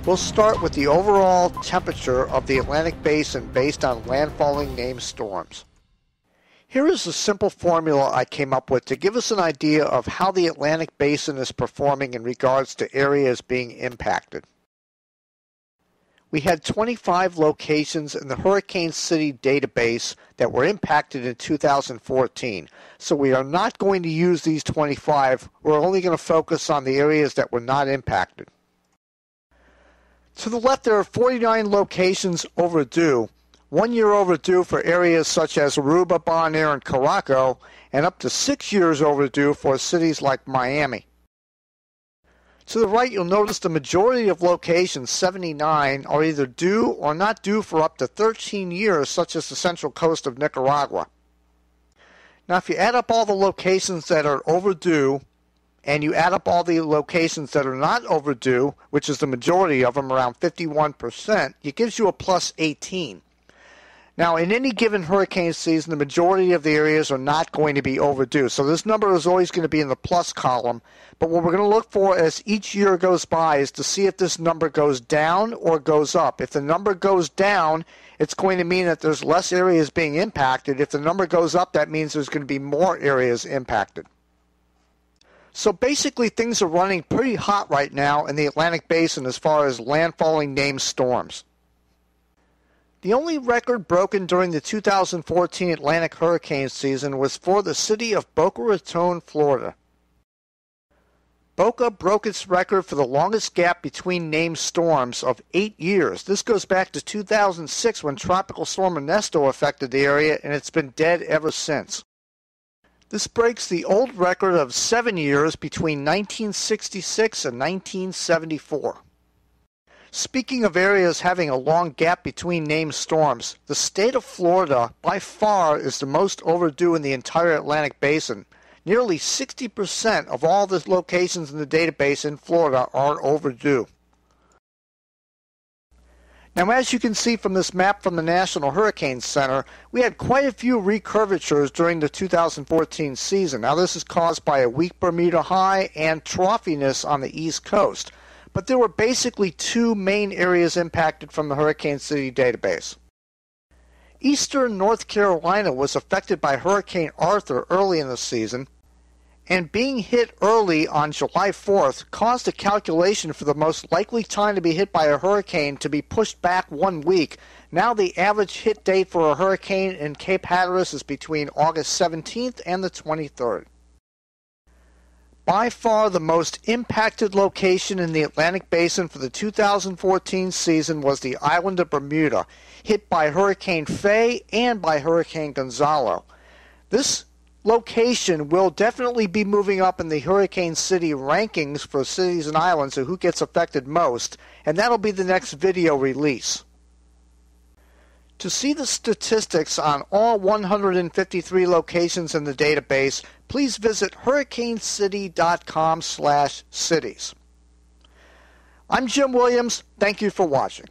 We'll start with the overall temperature of the Atlantic Basin based on landfalling named storms. Here is a simple formula I came up with to give us an idea of how the Atlantic Basin is performing in regards to areas being impacted. We had 25 locations in the Hurricane City database that were impacted in 2014, so we are not going to use these 25. We're only going to focus on the areas that were not impacted. To the left, there are 49 locations overdue, 1 year overdue for areas such as Aruba, Bonaire, and Caraco, and up to 6 years overdue for cities like Miami. To the right, you'll notice the majority of locations, 79, are either due or not due for up to 13 years, such as the central coast of Nicaragua. Now, if you add up all the locations that are overdue, and you add up all the locations that are not overdue, which is the majority of them, around 51%, it gives you a plus 18. Now, in any given hurricane season, the majority of the areas are not going to be overdue. So this number is always going to be in the plus column. But what we're going to look for as each year goes by is to see if this number goes down or goes up. If the number goes down, it's going to mean that there's less areas being impacted. If the number goes up, that means there's going to be more areas impacted. So basically, things are running pretty hot right now in the Atlantic Basin as far as landfalling named storms. The only record broken during the 2014 Atlantic hurricane season was for the city of Boca Raton, Florida. Boca broke its record for the longest gap between named storms of 8 years. This goes back to 2006 when Tropical Storm Ernesto affected the area, and it's been dead ever since. This breaks the old record of 7 years between 1966 and 1974. Speaking of areas having a long gap between named storms, the state of Florida by far is the most overdue in the entire Atlantic Basin. Nearly 60% of all the locations in the database in Florida are overdue. Now, as you can see from this map from the National Hurricane Center, we had quite a few recurvatures during the 2014 season. Now, this is caused by a weak Bermuda high and troughiness on the East Coast. But there were basically two main areas impacted from the Hurricane City database. Eastern North Carolina was affected by Hurricane Arthur early in the season, and being hit early on July 4th caused a calculation for the most likely time to be hit by a hurricane to be pushed back 1 week. Now the average hit date for a hurricane in Cape Hatteras is between August 17th and the 23rd. By far the most impacted location in the Atlantic Basin for the 2014 season was the island of Bermuda, hit by Hurricane Faye and by Hurricane Gonzalo. This location will definitely be moving up in the Hurricane City rankings for cities and islands of who gets affected most, and that'll be the next video release. To see the statistics on all 153 locations in the database, please visit hurricanecity.com/cities. I'm Jim Williams. Thank you for watching.